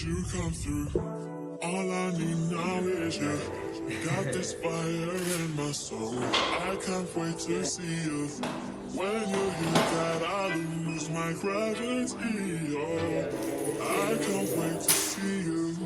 you come through. All I need now is you. Got this fire in my soul. I can't wait to see you. When you hit that, I lose my gravity. Oh, I can't wait to see you.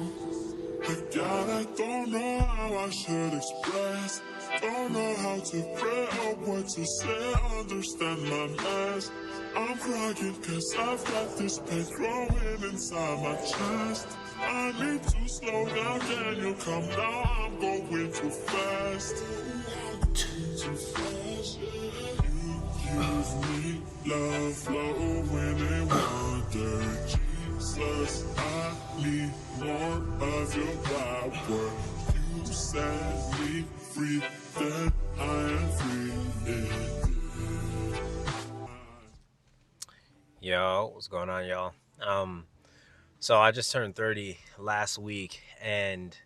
But God, I don't know how I should express. Don't know how to pray or what to say. Understand my mess. I'm crying cause I've got this pain growing inside my chest. I need to slow down, can you come down? I'm going too fast. Too fast, yeah. You give me love flowing in wonder. Jesus, I need more of your power. You set me free, then I am free. Yo, what's going on, y'all? So I just turned 30 last week, and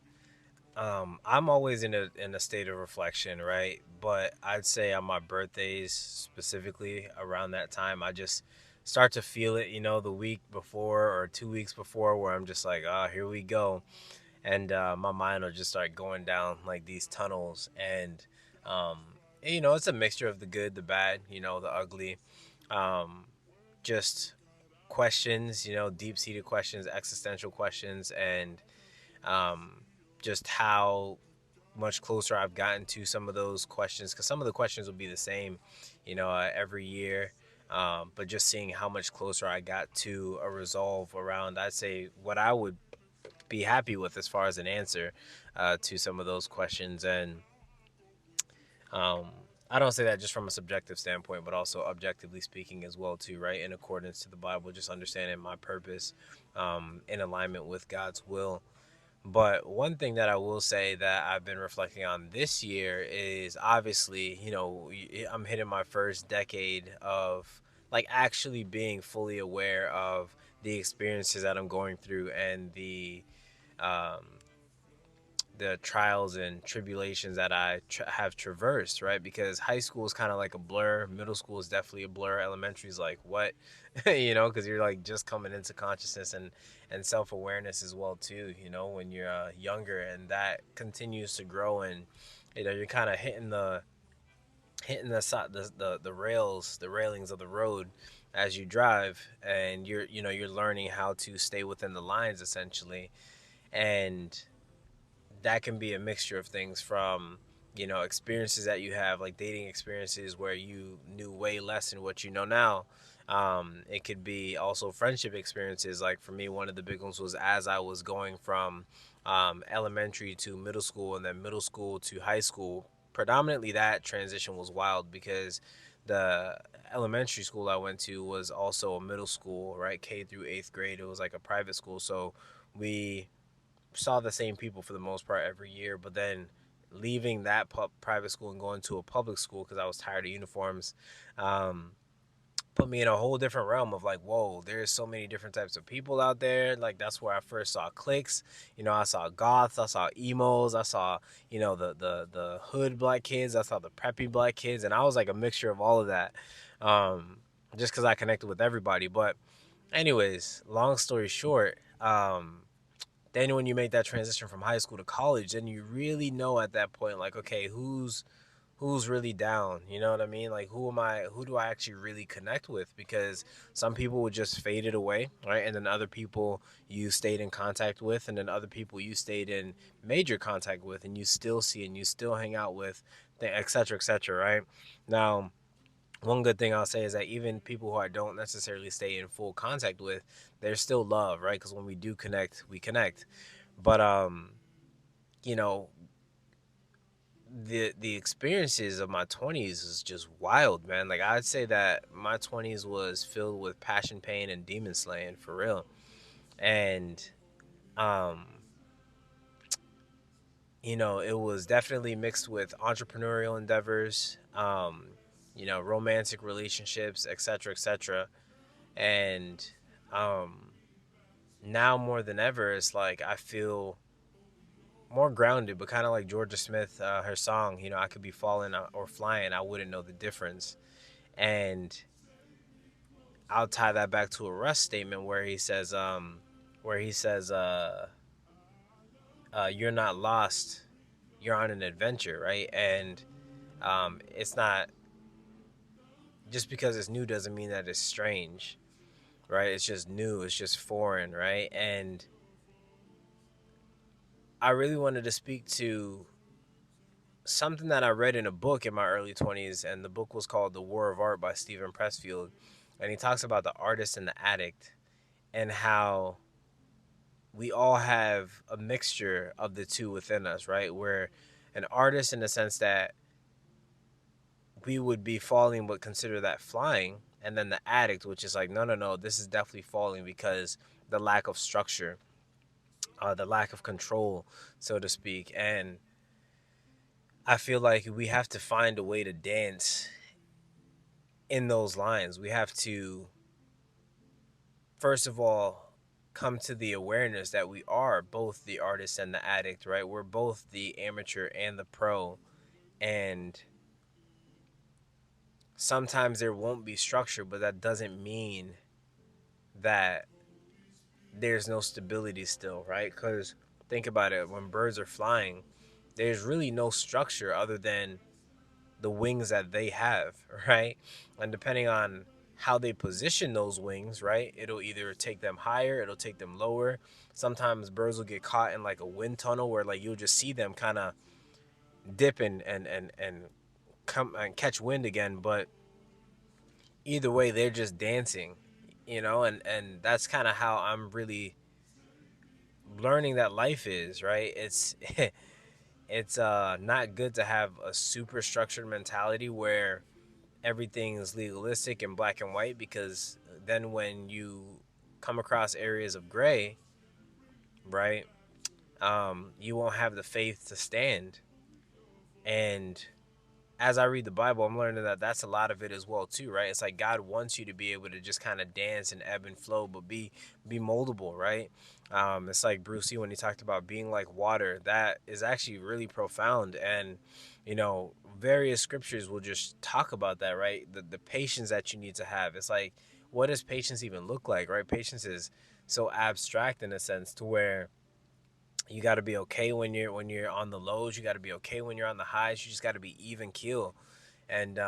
I'm always in a state of reflection, right? But I'd say on my birthdays specifically around that time, I just start to feel it, the week before or 2 weeks before, where I'm just like, ah, here we go, and my mind will just start going down like these tunnels, um, it's a mixture of the good, the bad, the ugly. Um, just questions, deep seated questions, existential questions, and um, just how much closer I've gotten to some of those questions. Because some of the questions will be the same, every year. But just seeing how much closer I got to a resolve around, I'd say, what I would be happy with as far as an answer to some of those questions. And um, I don't say that just from a subjective standpoint, but also objectively speaking as well too, right? In accordance to the Bible, just understanding my purpose, in alignment with God's will. But one thing that I will say that I've been reflecting on this year is obviously, I'm hitting my first decade of like actually being fully aware of the experiences that I'm going through and um, the trials and tribulations that I have traversed, right? Because high school is kind of like a blur, middle school is definitely a blur, elementary is like what, because you're like just coming into consciousness and self awareness as well too, when you're younger, and that continues to grow, and you're kind of hitting the rails, the railings of the road as you drive, and you're learning how to stay within the lines essentially, and that can be a mixture of things from experiences that you have, like dating experiences where you knew way less than what you know now. It could be also friendship experiences. Like for me, one of the big ones was as I was going from elementary to middle school and then middle school to high school. Predominantly that transition was wild because the elementary school I went to was also a middle school, right? K through eighth grade. It was like a private school, so we saw the same people for the most part every year. But then leaving that private school and going to a public school because I was tired of uniforms, um, put me in a whole different realm of like, whoa, there's so many different types of people out there. Like that's where I first saw cliques. I saw goths, I saw emos, I saw the hood black kids, I saw the preppy black kids, and I was like a mixture of all of that. Um, just because I connected with everybody. But anyways, long story short, then when you make that transition from high school to college, then you really know at that point, like, okay, who's really down, you know what I mean? Like, who do I actually really connect with? Because some people would just faded away, right? And then other people you stayed in contact with, and then other people you stayed in major contact with, and you still see and you still hang out with, et cetera, right? Now, one good thing I'll say is that even people who I don't necessarily stay in full contact with, there's still love, right? Because when we do connect, we connect. But you know, the experiences of my 20s is just wild, man. Like I'd say that my 20s was filled with passion, pain, and demon slaying for real. And um, it was definitely mixed with entrepreneurial endeavors, romantic relationships, etc., etc. And um now more than ever, it's like I feel more grounded, but kind of like Georgia Smith, her song, I could be falling or flying, I wouldn't know the difference. And I'll tie that back to a Russ statement where he says, where he says, "You're not lost, you're on an adventure," right? And it's not just because it's new doesn't mean that it's strange, right? It's just new, it's just foreign, right? And I really wanted to speak to something that I read in a book in my early 20s, and the book was called The War of Art by Stephen Pressfield. And he talks about the artist and the addict and how we all have a mixture of the two within us, right? We're an artist in the sense that we would be falling, but consider that flying. And then the addict, which is like, no, no, no, this is definitely falling because the lack of structure, the lack of control, so to speak. And I feel like we have to find a way to dance in those lines. We have to, first of all, come to the awareness that we are both the artist and the addict, right? We're both the amateur and the pro. And sometimes there won't be structure, but that doesn't mean that there's no stability still, right? Because think about it, when birds are flying, there's really no structure other than the wings that they have, right? And depending on how they position those wings, right, it'll either take them higher, it'll take them lower. Sometimes birds will get caught in like a wind tunnel where like you'll just see them kind of dip and come and catch wind again, but either way they're just dancing, and that's kind of how I'm really learning that life is, right? It's not good to have a super structured mentality where everything is legalistic and black and white, because then when you come across areas of gray, right, you won't have the faith to stand. And as I read the Bible, I'm learning that that's a lot of it as well too, right? It's like God wants you to be able to just kind of dance and ebb and flow, but be moldable, right? It's like Bruce Lee when he talked about being like water. That is actually really profound, and various scriptures will just talk about that, right? The patience that you need to have. It's like, what does patience even look like, right? Patience is so abstract in a sense to where you got to be okay when you're on the lows. You got to be okay when you're on the highs. You just got to be even keel. And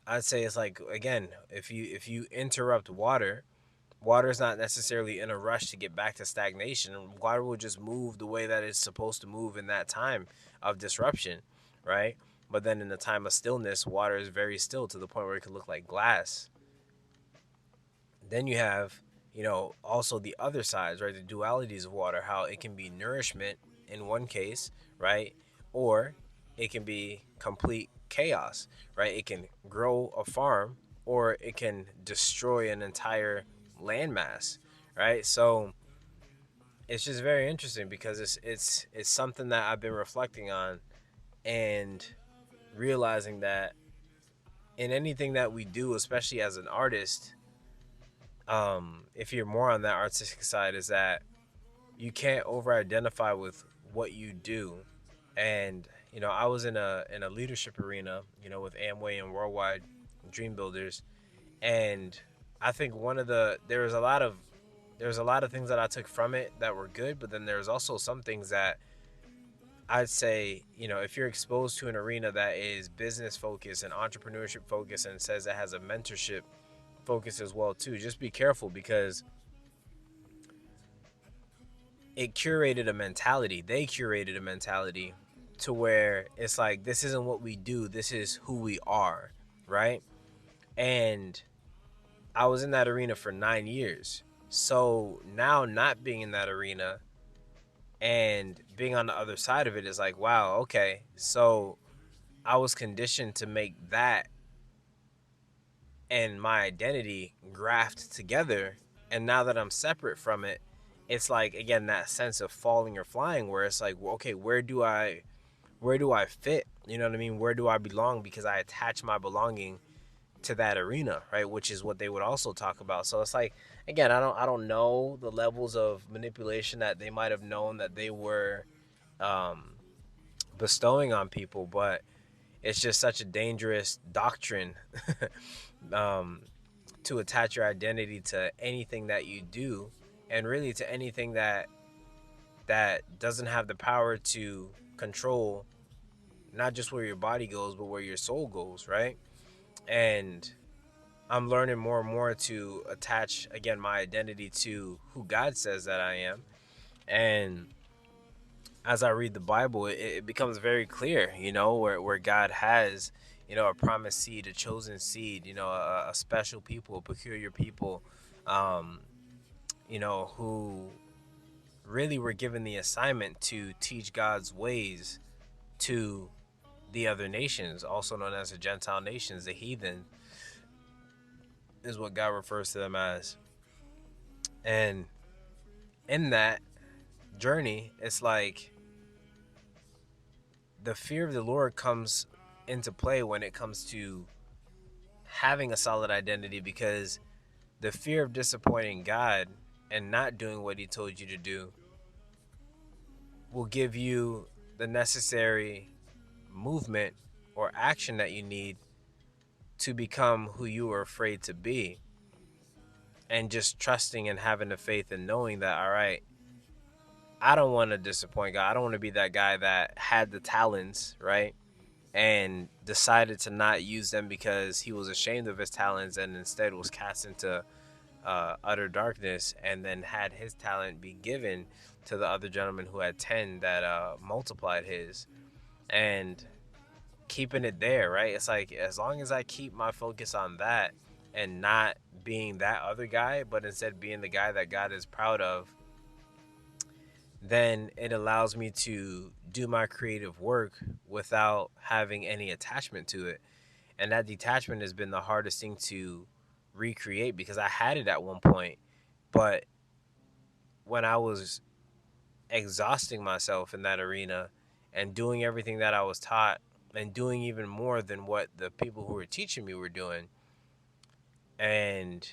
I'd say it's like, again, if you interrupt water, water is not necessarily in a rush to get back to stagnation. Water will just move the way that it's supposed to move in that time of disruption, right? But then in the time of stillness, water is very still to the point where it could look like glass. Then you have, also the other sides, right? The dualities of water, how it can be nourishment in one case, right? Or it can be complete chaos, right? It can grow a farm or it can destroy an entire landmass, right? So it's just very interesting because it's something that I've been reflecting on and realizing that in anything that we do, especially as an artist, if you're more on that artistic side, is that you can't over identify with what you do. And I was in a leadership arena, with Amway and Worldwide Dream Builders, and I think one of the there's a lot of things that I took from it that were good, but then there's also some things that I'd say, if you're exposed to an arena that is business focused and entrepreneurship focused and says it has a mentorship focus as well too, just be careful because it curated a mentality. They curated a mentality to where it's like, this isn't what we do, this is who we are, right? And I was in that arena for 9 years. So now not being in that arena and being on the other side of it is like, wow, okay. So I was conditioned to make that and my identity graft together. And now that I'm separate from it, it's like, again, that sense of falling or flying where it's like, well, okay, where do I fit? You know what I mean? Where do I belong? Because I attach my belonging to that arena, right? Which is what they would also talk about. So it's like, again, I don't know the levels of manipulation that they might have known that they were um, bestowing on people, but it's just such a dangerous doctrine um, to attach your identity to anything that you do, and really to anything that doesn't have the power to control not just where your body goes but where your soul goes, right? And I'm learning more and more to attach again my identity to who God says that I am. And as I read the Bible, it becomes very clear, where God has, a promised seed, a chosen seed, a special people, a peculiar people, um, who really were given the assignment to teach God's ways to the other nations, also known as the Gentile nations, the heathen, is what God refers to them as. And in that journey, it's like the fear of the Lord comes into play when it comes to having a solid identity, because the fear of disappointing God and not doing what he told you to do will give you the necessary movement or action that you need to become who you were afraid to be. And just trusting and having the faith and knowing that, all right, I don't want to disappoint God. I don't want to be that guy that had the talents, right? And decided to not use them because he was ashamed of his talents and instead was cast into utter darkness, and then had his talent be given to the other gentleman who had 10 that multiplied his. And keeping it there, right? It's like, as long as I keep my focus on that and not being that other guy, but instead being the guy that God is proud of, then it allows me to do my creative work without having any attachment to it. And that detachment has been the hardest thing to recreate, because I had it at one point, but when I was exhausting myself in that arena and doing everything that I was taught and doing even more than what the people who were teaching me were doing, and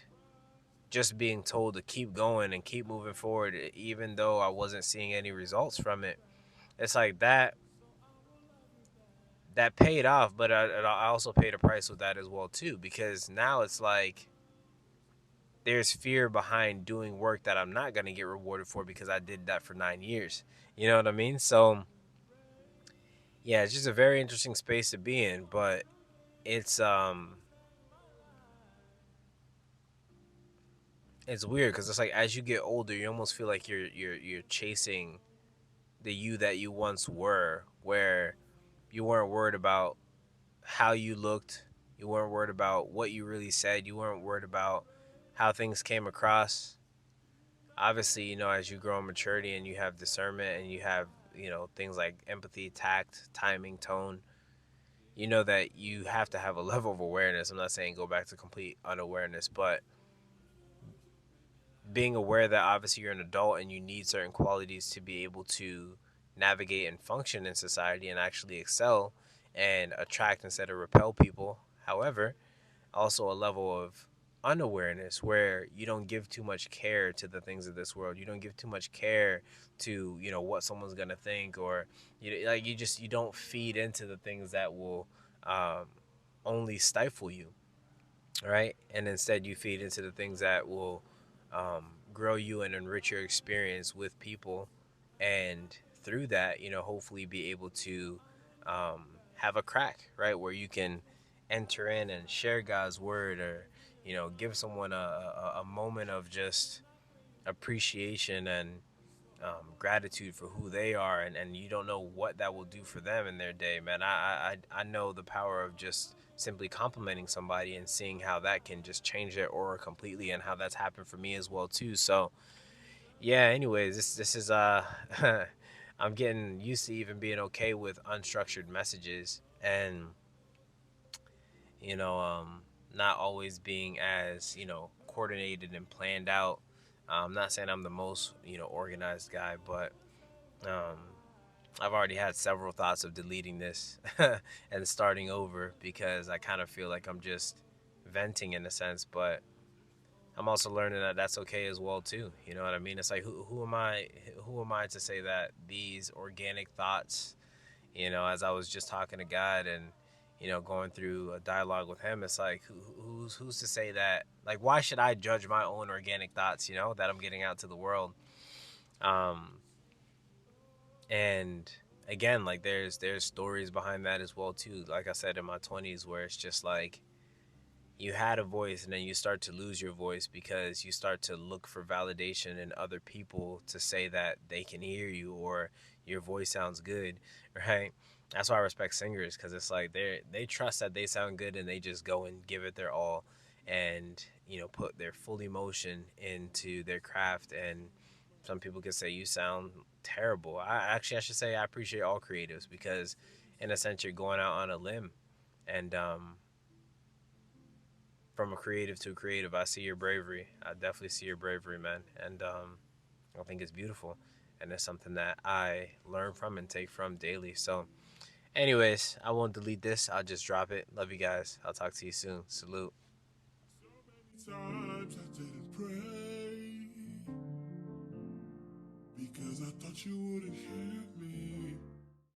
just being told to keep going and keep moving forward even though I wasn't seeing any results from it. It's like that paid off, but I also paid a price with that as well too, because now it's like there's fear behind doing work that I'm not going to get rewarded for because I did that for 9 years. You know what I mean? So, yeah, it's just a very interesting space to be in, but it's it's weird cuz it's like as you get older, you almost feel like you're chasing the you that you once were, where you weren't worried about how you looked, you weren't worried about what you really said, you weren't worried about how things came across. Obviously, as you grow in maturity and you have discernment and you have, things like empathy, tact, timing, tone, you know that you have to have a level of awareness. I'm not saying go back to complete unawareness, but being aware that obviously you're an adult and you need certain qualities to be able to navigate and function in society and actually excel and attract instead of repel people. However, also a level of unawareness where you don't give too much care to the things of this world. You don't give too much care to, what someone's gonna think, or you don't feed into the things that will um, only stifle you, right? And instead you feed into the things that will grow you and enrich your experience with people, and through that, hopefully be able to have a crack, right, where you can enter in and share God's word, or give someone a moment of just appreciation and gratitude for who they are, and you don't know what that will do for them in their day, man. I know the power of just simply complimenting somebody and seeing how that can just change their aura completely, and how that's happened for me as well too. So yeah, anyways, this is I'm getting used to even being okay with unstructured messages, and you know um not always being as coordinated and planned out. I'm not saying I'm the most organized guy, but um I've already had several thoughts of deleting this and starting over, because I kind of feel like I'm just venting in a sense, but I'm also learning that that's okay as well too. You know what I mean? It's like who am I to say that these organic thoughts, as I was just talking to God, and going through a dialogue with him, it's like who's to say that, like, why should I judge my own organic thoughts, that I'm getting out to the world? Um and again, like there's stories behind that as well too. Like I said, in my 20s, where it's just like you had a voice and then you start to lose your voice because you start to look for validation in other people to say that they can hear you or your voice sounds good, right? That's why I respect singers, because it's like they trust that they sound good and they just go and give it their all, and put their full emotion into their craft. And some people could say you sound terrible. I should say I appreciate all creatives, because in a sense you're going out on a limb. And from a creative to a creative, I see your bravery. I definitely see your bravery, man. And I think it's beautiful. And it's something that I learn from and take from daily. So, anyways, I won't delete this. I'll just drop it. Love you guys. I'll talk to you soon. Salute. So many times I didn't pray because I thought you wouldn't hear me.